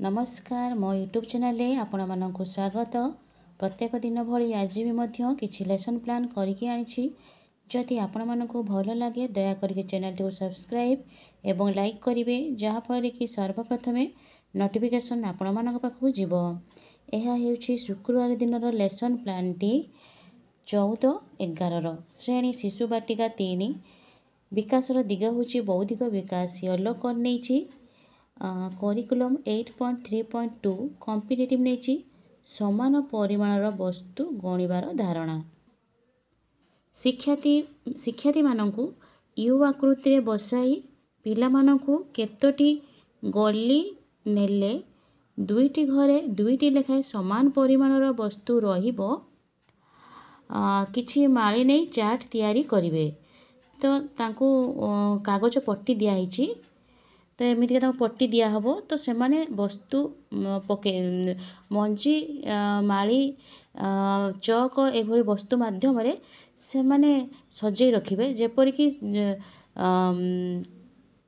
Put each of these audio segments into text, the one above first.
नमस्कार मो YouTube channel आपण मानक स्वागत। प्रत्येक दिन भली आज भी मध्य किसी लेसन प्लान करके आनी। जदि आपण मानक भल लगे दया करके चैनल को सब्सक्राइब एवं लाइक करेंगे जहाँफल कि सर्वप्रथमे नोटिफिकेशन आपण मान पाखु जीव। यह हेउछि शुक्रवार दिन लेसन प्लान टी 14/11 श्रेणी शिशु बाटिका 3 विकासर दिग होछि बौद्धिक विकास येलो कर नहीं करिकुलम 8.3.2 कॉम्पिटिटिव नहीं समान परिमाणर वस्तु गणिबार धारणा। शिक्षार्थी मानकु यू आकृति रे बसाई पिला मानकु केतोटी गली नेले दुईटी घरे दुईटी लेखाए समान परिमाणर वस्तु रहिबो किछि माली नहीं चार्ट तैयारी करिवे। तो तांकु कागज पट्टी दिया हिची तो एमती पट्टी दिया हबो तो से माने वस्तु पके मंजी माली चौक एभली वस्तु माध्यम से माने सजै रखिबे जेपरि कि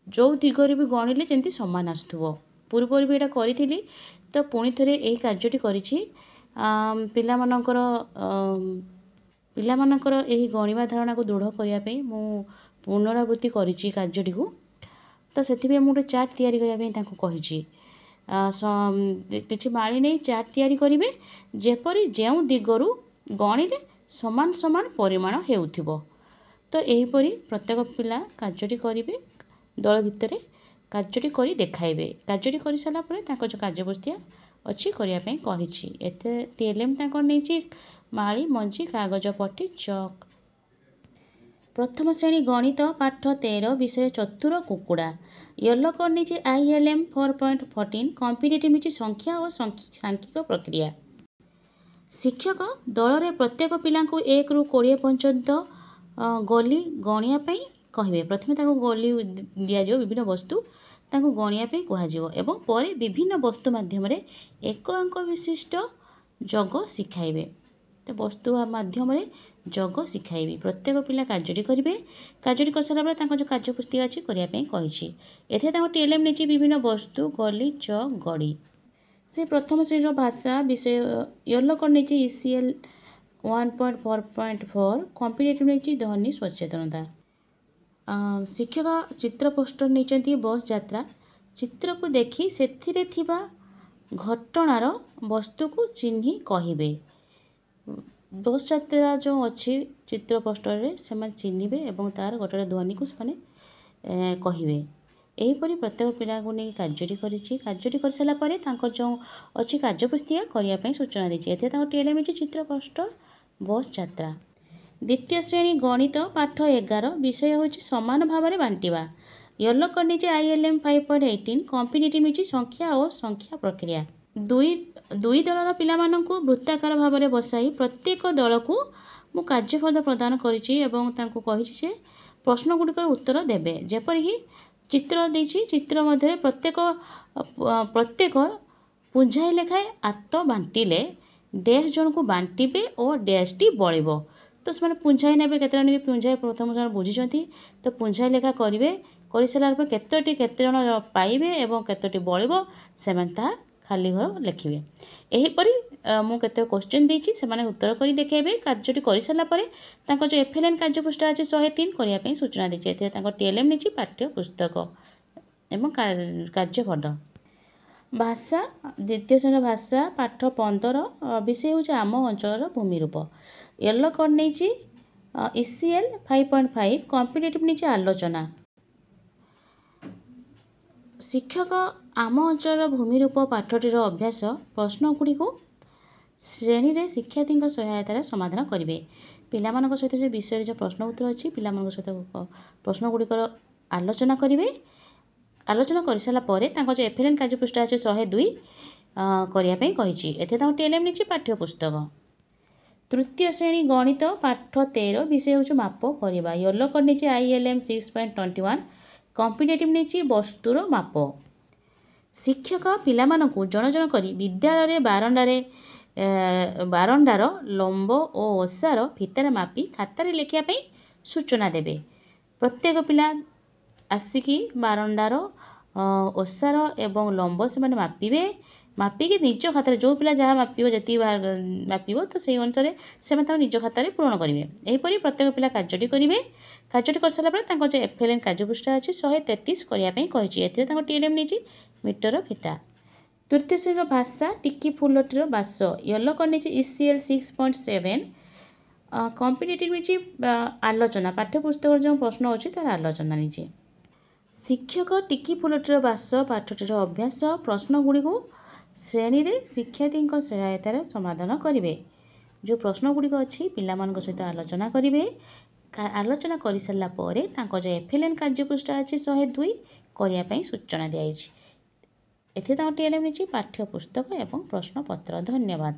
जो दिगरे भी गणिले जेंती समान आसुथबो। पूर्व भी एटा करिथिली तो पुणी थरे एही कार्यटी करिछि। पिलामानकर एही गणिबा धारणा को दृढ़ करिया पे मु पुनरावृत्ति करिछि कार्यटी को। तो से मुझे चार्ट तैयारी करने कही किसी माली नहीं चार्ट तैयारी करेंगे जेपरी जो दिगरु गणिले समान समान परिमाण हेउथिबो। तो यहीपरी प्रत्येक पिला कार्यटी करेंगे दल भितर कार्यटी करी देखाइबे। कार्यटी कर सारा पर जो कार्यवस्तु अच्छी करने कही एते टीएलएम नहीं माली मंजी कागज पट्टी चक। प्रथम श्रेणी गणित पाठ 13 विषय चतुर कुकुड़ा येलो कर नहीं ILM 4.14 कॉम्पिटिटिव नहीं संख्या और सांख्यिक प्रक्रिया। शिक्षक दल रे प्रत्येक पिला को 1 ରୁ 20 पर्यंत गली गणिया कहे। प्रथम गली दि जाओ विभिन्न वस्तु गणिया कह पर विभिन्न वस्तु माध्यम एक अंक विशिष्ट जग शिखाइबे। तो वस्तु माध्यम जग शिखाइबी प्रत्येक पिला कार्यटी करेंगे। कार्यटी कर सारा जो कार्यपुस्तिक अच्छी करने कही एथे टीएलएम नहीं विभिन्न वस्तु गली चक गड़ी। से प्रथम श्रेणी भाषा विषय येलो कर नहीं ECL 1.4.4 कॉम्पिटिटिव नहीं ध्वनि सचेतनता। शिक्षक चित्र पोस्टर नहीं बस यात्रा चित्र को देखी से घटनार वस्तु को चिन्ह कहे। बस यात्रा जो अच्छी चित्र पोस्टर रे से चिन्हे और तार गोटे ध्वनि को से कहे। यहीपरि प्रत्येक पिला को नहीं कार्यटी कर सारापर जो अच्छी कार्यपुस्तिका करने सूचना देती टीएलएम नहीं चित्र पोस्टर बस यात्रा। द्वितीय श्रेणी गणित पाठ 11 विषय हूँ समान भाव में बांटिबा येलो कर नहीं ILM 5.18 कॉम्पिटिटिव नहीं संख्या और संख्या प्रक्रिया। दुई दलर पिला मानकु वृत्ताकार भाव में बसाई प्रत्येक दल को मु कार्यफल प्रदान करी प्रश्न गुड़िकर उत्तर देबे। जेपरिक चित्र देछि चित्र मध्य प्रत्येक पुंजाई लेखाए आत बांटिले डैश जन को बांटिबे और डैश टी बळिबो। तो से पुंजाई ने केते पुंजाई प्रथम जन बुझी तो पुंजाई लेखा करेंगे कर सारापर केतोटी केते जन पाइबे और केतोटी बळिबो से खाली घर लिखिए। यहीपरि मु केते क्वेश्चन देछि से उत्तर करी देखेबे। कार्यटी कर सारापर जो FLN कार्यपुष्टा अच्छे 103 करने सूचना देछि टीएलएम नहीं पाठ्य पुस्तक एवं कार्यफल। भाषा द्वितीय श्रेणी भाषा पाठ 15 विषय हूँ आम अंचल भूमिरूप येलो कर नहीं ECL 5.5 कॉम्पिटिटिव नहीं आलोचना। शिक्षक आम अंचल भूमिरूप पाठटीर अभ्यास प्रश्न गुड़ी को श्रेणी रे शिक्षार्थी सहायतार समाधान करेंगे। पिला सहित जो विषय जो प्रश्न उत्तर अच्छी पिला सहित प्रश्न गुड़िकर आलोचना करेंगे। आलोचना कर सारापर जो FLN कार्यपुष्टा अच्छे 102 करने कही टीएलएम नहीं पाठ्य पुस्तक। तृतीय श्रेणी गणित पाठ 13 विषय हूँ माप करवा येलो कर नहीं ILM 6.21 कॉम्पिटिटिव नहीं वस्तुर माप। शिक्षक पिला जन जन करी विद्यालय बारंडार लंब और ओसार फितार मापी खातार लिखापी सूचना देबे। प्रत्येक पिला आसिकी बारंडार ଓସାର ଏବଂ ଲମ୍ବ ସେମାନେ ମାପିବେ। ମାପିକି ନିଜ ଖାତାରେ ଯେଉଁ ପିଲା ଯାହା ମାପିବ ଯେତିକି ମାପିବ ତ ସେଇ ଅନୁସାରେ ସେମାନେ ତାଙ୍କ ନିଜ ଖାତାରେ ପୂରଣ କରିବେ। ଏହିପରି ପ୍ରତ୍ୟେକ ପିଲା କାର୍ଯ୍ୟଟି କରିବେ। କାର୍ଯ୍ୟଟି କରିସାରିଲା ପରେ ତାଙ୍କ ଯେଉଁ FLN କାର୍ଯ୍ୟପୃଷ୍ଠା ଅଛି 133 କରିବା ପାଇଁ କହିଛି। ଏଥିରେ ତାଙ୍କ TLM ନେଇଛି ମିଟର ଫିତା। ତୃତୀୟ ଶ୍ରେଣୀର ଭାଷା ଟିକି ଫୁଲଟିର ବାସ ୟେଲୋ କଲର୍ ନେଇଛି ECL 6.7। କମ୍ପିଟେଟିଭ୍ ନେଇଛି ଆଲୋଚନା ପାଠ୍ୟପୁସ୍ତକର ଯେଉଁ ପ୍ରଶ୍ନ ଅଛି ତାର ଆଲୋଚନା ନେଇଛି। ଶିକ୍ଷକ ଟିକି ଫୁଲଟିର ବାସ ପାଠଟିର ଅଭ୍ୟାସ ପ୍ରଶ୍ନଗୁଡ଼ିକୁ ଶ୍ରେଣୀରେ ଶିକ୍ଷାର୍ଥୀଙ୍କ ସହାୟତାରେ ସମାଧାନ କରିବେ। ଯେଉଁ ପ୍ରଶ୍ନଗୁଡ଼ିକ ଅଛି ପିଲାମାନଙ୍କ ସହିତ ଆଲୋଚନା କରିବେ। ଆଲୋଚନା କରିସାରିଲା ପରେ ତାଙ୍କ ଯେଉଁ FLN କାର୍ଯ୍ୟପୃଷ୍ଠା ଅଛି 102 କରିବା ପାଇଁ ସୂଚନା ଦିଆଯାଇଛି। ଏଥିରେ ତାଙ୍କ TLM ନେଇଛି ପାଠ୍ୟପୁସ୍ତକ ଏବଂ ପ୍ରଶ୍ନପତ୍ର। ଧନ୍ୟବାଦ।